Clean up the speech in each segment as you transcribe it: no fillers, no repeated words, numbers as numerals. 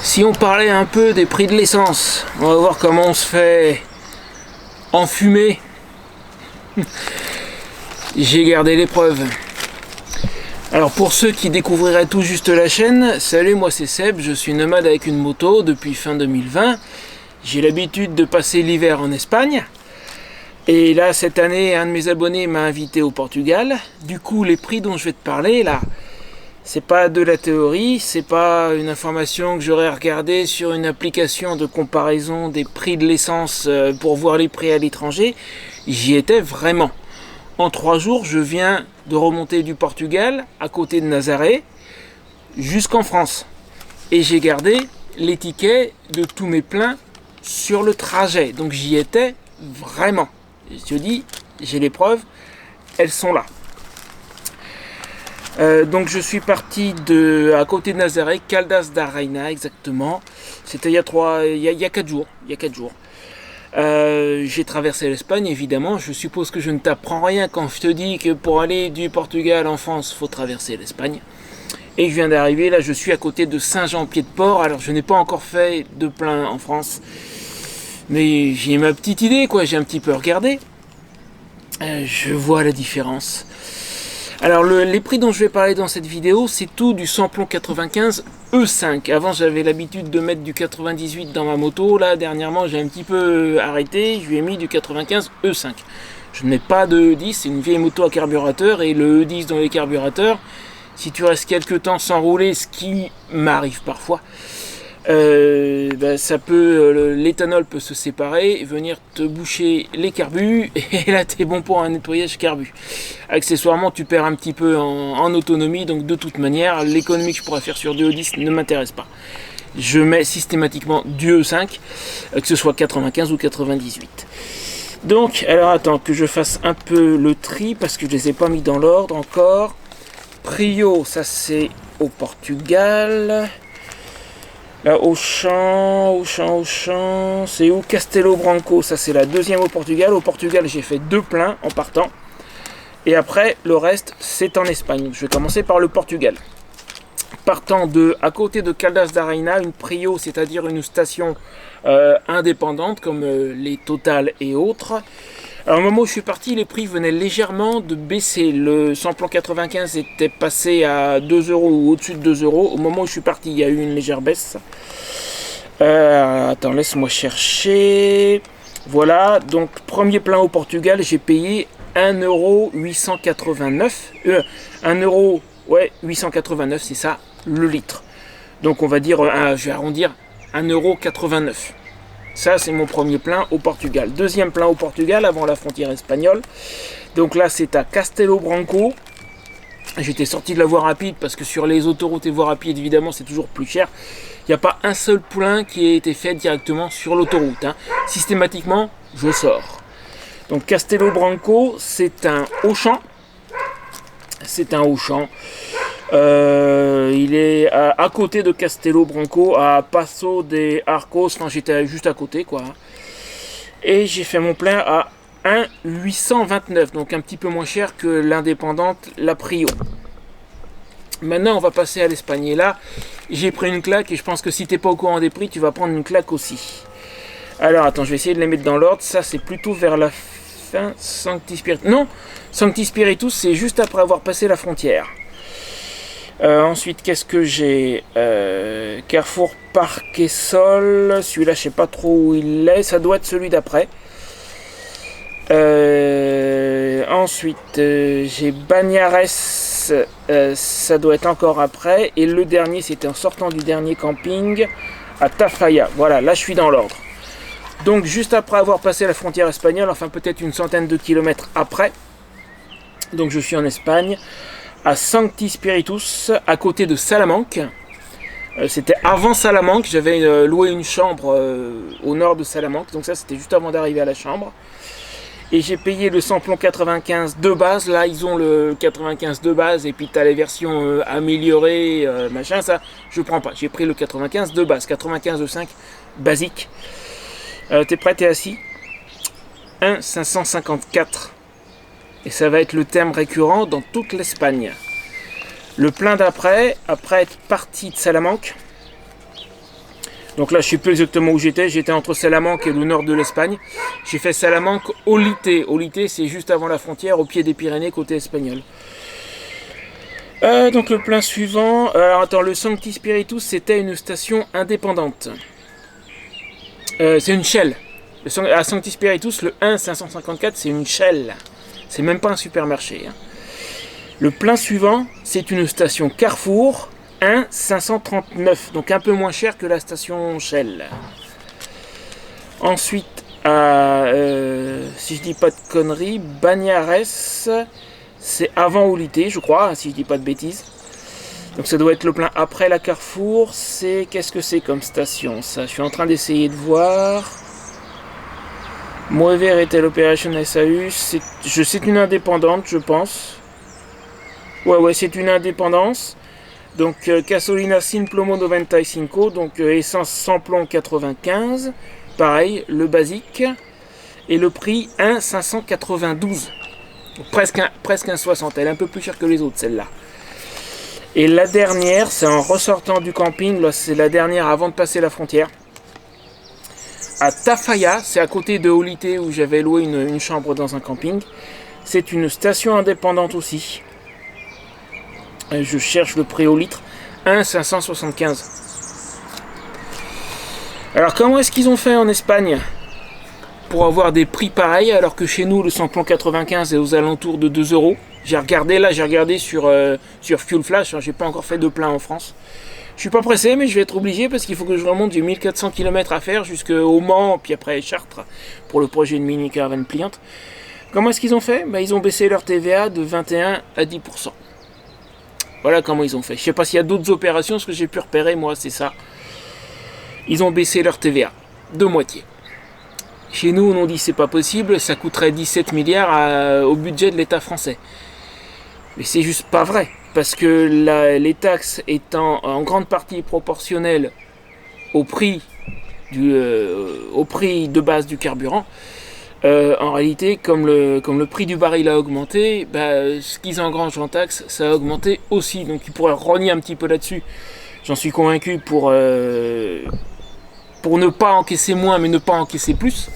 Si on parlait un peu des prix de l'essence, on va voir comment on se fait enfumer. J'ai gardé l'épreuve. Alors pour ceux qui découvriraient tout juste la chaîne, salut, moi c'est Seb, je suis nomade avec une moto depuis fin 2020. J'ai l'habitude de passer l'hiver en Espagne. Et là, cette année, un de mes abonnés m'a invité au Portugal. Du coup, les prix dont je vais te parler, là, c'est pas de la théorie, c'est pas une information que j'aurais regardée sur une application de comparaison des prix de l'essence pour voir les prix à l'étranger. J'y étais vraiment. En 3 jours, je viens de remonter du Portugal, à côté de Nazaré, jusqu'en France. Et j'ai gardé les tickets de tous mes pleins sur le trajet. Donc j'y étais vraiment. Je te dis, j'ai les preuves, elles sont là. Donc je suis parti à côté de Nazaré, Caldas da Rainha exactement. C'était il y a 4 jours. J'ai traversé l'Espagne évidemment. Je suppose que je ne t'apprends rien quand je te dis que pour aller du Portugal en France, il faut traverser l'Espagne. Et je viens d'arriver, là je suis à côté de Saint-Jean-Pied-de-Port. Alors je n'ai pas encore fait de plein en France. Mais j'ai ma petite idée, quoi. J'ai un petit peu regardé. Je vois la différence. Alors les prix dont je vais parler dans cette vidéo, c'est tout du samplon 95 E5. Avant j'avais l'habitude de mettre du 98 dans ma moto. Là dernièrement j'ai un petit peu arrêté. Je lui ai mis du 95 E5. Je ne mets pas de E10, c'est une vieille moto à carburateur. Et le E10 dans les carburateurs, si tu restes quelques temps sans rouler, ce qui m'arrive parfois, l'éthanol peut se séparer, venir te boucher les carbus, et là t'es bon pour un nettoyage carbu. Accessoirement tu perds un petit peu en autonomie, donc de toute manière l'économie que je pourrais faire sur du E10 ne m'intéresse pas. Je mets systématiquement du E5, que ce soit 95 ou 98. Donc alors attends que je fasse un peu le tri parce que je les ai pas mis dans l'ordre encore. Prio, ça c'est au Portugal. Là, Auchan, c'est où? Castelo Branco, ça c'est la deuxième au Portugal. Au Portugal, j'ai fait 2 pleins en partant. Et après, le reste, c'est en Espagne. Je vais commencer par le Portugal. Partant à côté de Caldas da Rainha, une Prio, c'est-à-dire une station indépendante comme les Total et autres. Alors, au moment où je suis parti, les prix venaient légèrement de baisser. Le samplon 95 était passé à 2 euros ou au-dessus de 2 euros. Au moment où je suis parti, il y a eu une légère baisse. Attends, laisse-moi chercher. Voilà, donc premier plein au Portugal, j'ai payé 1,889 €. 889, c'est ça, le litre. Donc on va dire, je vais arrondir, 1,89 €. Ça, c'est mon premier plein au Portugal. Deuxième plein au Portugal, avant la frontière espagnole. Donc là, c'est à Castelo Branco. J'étais sorti de la voie rapide parce que sur les autoroutes et voies rapides, évidemment, c'est toujours plus cher. Il n'y a pas un seul plein qui a été fait directement sur l'autoroute. Systématiquement, je sors. Donc Castelo Branco, c'est un Auchan. Il est à côté de Castelo Branco, à Passo de Arcos. Enfin, j'étais juste à côté, quoi. Et j'ai fait mon plein à 1,829, donc un petit peu moins cher que l'indépendante, la Prio. Maintenant, on va passer à l'Espagne. Et là, j'ai pris une claque, et je pense que si t'es pas au courant des prix, tu vas prendre une claque aussi. Alors, attends, je vais essayer de les mettre dans l'ordre. Ça, c'est plutôt vers la fin. Sancti Spiritus. Non, Sancti Spiritus, c'est juste après avoir passé la frontière. Ensuite, qu'est-ce que j'ai? Carrefour Parc et Sol. Celui-là, je sais pas trop où il est. Ça doit être celui d'après. Ensuite, j'ai Banhares. Ça doit être encore après. Et le dernier, c'était en sortant du dernier camping à Tafalla. Voilà, là, je suis dans l'ordre. Donc, juste après avoir passé la frontière espagnole, enfin peut-être une centaine de kilomètres après. Donc, je suis en Espagne, à Sancti Spiritus, à côté de Salamanque. C'était avant Salamanque, j'avais loué une chambre au nord de Salamanque, donc ça c'était juste avant d'arriver à la chambre. Et j'ai payé le samplon 95 de base, là ils ont le 95 de base, et puis tu as les versions améliorées, machin, ça je prends pas. J'ai pris le 95 de base, 95 E5 basique. T'es prêt, t'es assis? 1,554. Et ça va être le terme récurrent dans toute l'Espagne. Le plein d'après, après être parti de Salamanque, Donc là, je sais plus exactement où j'étais. J'étais entre Salamanque et le nord de l'Espagne. J'ai fait Salamanque-Olite. Olite, c'est juste avant la frontière, au pied des Pyrénées, côté espagnol. Donc le plein suivant. Alors attends, le Sancti Spiritus, c'était une station indépendante. C'est une Shell. À Sancti Spiritus, le 1-554, c'est une Shell. C'est même pas un supermarché. Hein. Le plein suivant, c'est une station Carrefour 1-539, donc un peu moins cher que la station Shell. Ensuite, si je dis pas de conneries, Bagnares, c'est avant Olite, je crois, si je dis pas de bêtises. Donc ça doit être le plein après la Carrefour. Qu'est-ce que c'est comme station ça? Je suis en train d'essayer de voir. Mover Retail Operation SAS, c'est une indépendante, je pense. Ouais, c'est une indépendance. Donc gasolina sin plomo 95, donc essence sans plomb 95. Pareil, le basique. Et le prix 1,592. Presque 1,60. Elle est un peu plus chère que les autres, celle-là. Et la dernière, c'est en ressortant du camping. Là, c'est la dernière avant de passer la frontière. À Tafaya, c'est à côté de Olite où j'avais loué une chambre dans un camping. C'est une station indépendante aussi. Je cherche le prix au litre. 1,575. Alors comment est-ce qu'ils ont fait en Espagne pour avoir des prix pareils alors que chez nous le samplon 95 est aux alentours de 2 euros. J'ai regardé sur Fuel Flash, hein, j'ai pas encore fait de plein en France. Je suis pas pressé mais je vais être obligé parce qu'il faut que je remonte, j'ai 1400 km à faire jusqu'au Mans puis après Chartres pour le projet de mini caravane pliante. Comment est-ce qu'ils ont fait? Ils ont baissé leur TVA de 21 à 10%. Voilà comment ils ont fait. Je sais pas s'il y a d'autres opérations, ce que j'ai pu repérer moi c'est ça. Ils ont baissé leur TVA de moitié. Chez nous, on dit c'est pas possible, ça coûterait 17 milliards au budget de l'État français. Mais c'est juste pas vrai, parce que les taxes étant en grande partie proportionnelles au prix de base du carburant, en réalité, comme le prix du baril a augmenté, ce qu'ils engrangent en taxes, ça a augmenté aussi. Donc ils pourraient rogner un petit peu là-dessus. J'en suis convaincu pour ne pas encaisser moins mais ne pas encaisser plus.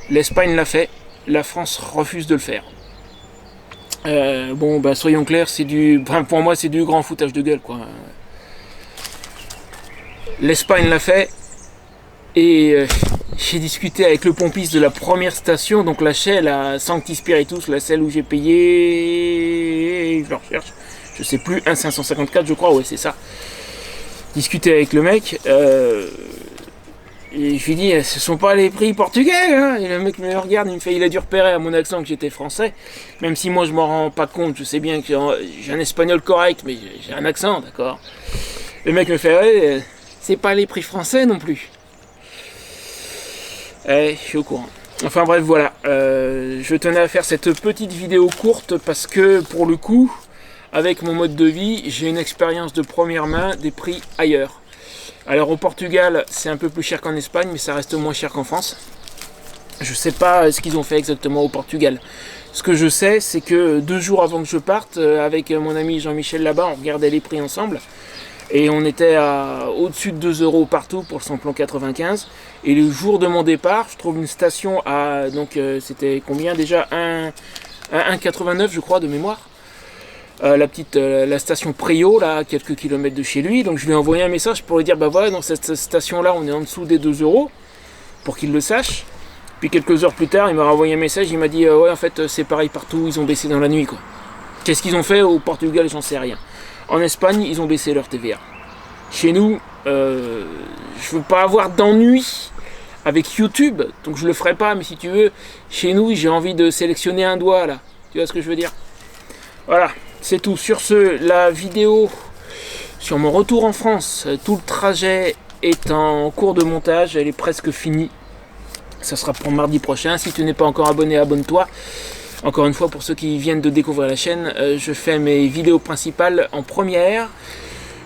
L'Espagne l'a fait, la France refuse de le faire. Soyons clairs, pour moi c'est du grand foutage de gueule quoi. L'Espagne l'a fait et j'ai discuté avec le pompiste de la première station, donc la Shell à Sancti Spiritus, celle où j'ai payé, je le recherche, je sais plus, 1,554 je crois, ouais c'est ça. Discuter avec le mec et je lui dis ce sont pas les prix portugais hein. Et le mec me regarde, il a dû repérer à mon accent que j'étais français, même si moi je m'en rends pas compte, je sais bien que j'ai un espagnol correct mais j'ai un accent, d'accord. Le mec me fait c'est pas les prix français non plus. Je suis au courant. Enfin bref voilà, je tenais à faire cette petite vidéo courte parce que pour le coup avec mon mode de vie, j'ai une expérience de première main des prix ailleurs. Alors au Portugal, c'est un peu plus cher qu'en Espagne, mais ça reste moins cher qu'en France. Je sais pas ce qu'ils ont fait exactement au Portugal. Ce que je sais, c'est que 2 jours avant que je parte, avec mon ami Jean-Michel là-bas, on regardait les prix ensemble. Et on était au-dessus de 2 euros partout pour le samplon 95. Et le jour de mon départ, je trouve une station à... Donc c'était combien déjà 1,89 je crois de mémoire. La station Prio, là, à quelques kilomètres de chez lui. Donc je lui ai envoyé un message pour lui dire, voilà, dans cette station-là, on est en dessous des 2 euros, pour qu'il le sache. Puis quelques heures plus tard, il m'a renvoyé un message, il m'a dit, ouais, en fait, c'est pareil partout, ils ont baissé dans la nuit, quoi. Qu'est-ce qu'ils ont fait au Portugal, j'en sais rien. En Espagne, ils ont baissé leur TVA. Chez nous, je veux pas avoir d'ennui avec YouTube, donc je le ferai pas, mais si tu veux, chez nous, j'ai envie de sélectionner un doigt, là. Tu vois ce que je veux dire? Voilà. C'est tout. Sur ce, la vidéo sur mon retour en France, tout le trajet est en cours de montage, elle est presque finie. Ça sera pour mardi prochain. Si tu n'es pas encore abonné, abonne-toi. Encore une fois, pour ceux qui viennent de découvrir la chaîne, je fais mes vidéos principales en première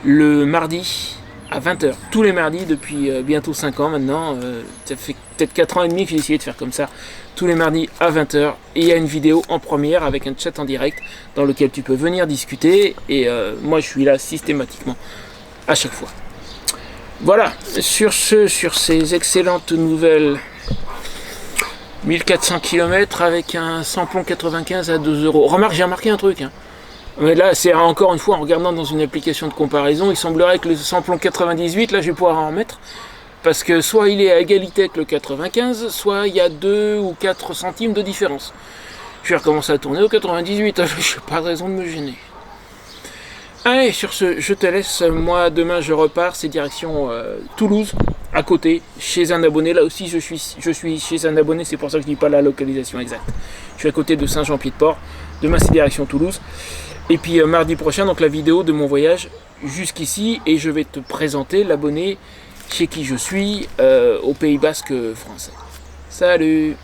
le mardi à 20h. Tous les mardis depuis bientôt 5 ans maintenant. Ça fait peut-être 4 ans et demi que j'ai essayé de faire comme ça. Tous les mardis à 20h. Et il y a une vidéo en première avec un chat en direct dans lequel tu peux venir discuter. Et moi je suis là systématiquement à chaque fois. Voilà, sur ces excellentes nouvelles, 1400 km avec un samplon 95 à 2 euros. Remarque, j'ai remarqué un truc, hein. Mais là, c'est encore une fois en regardant dans une application de comparaison, il semblerait que le samplon 98, là je vais pouvoir en remettre, parce que soit il est à égalité avec le 95, soit il y a 2 ou 4 centimes de différence. Je vais recommencer à tourner au 98, je n'ai pas de raison de me gêner. Allez, sur ce, je te laisse. Moi, demain, je repars. C'est direction Toulouse, à côté, chez un abonné. Là aussi, je suis chez un abonné. C'est pour ça que je ne dis pas la localisation exacte. Je suis à côté de Saint-Jean-Pied-de-Port. Demain, c'est direction Toulouse. Et puis, mardi prochain, donc la vidéo de mon voyage jusqu'ici. Et je vais te présenter l'abonné chez qui je suis au Pays Basque français. Salut!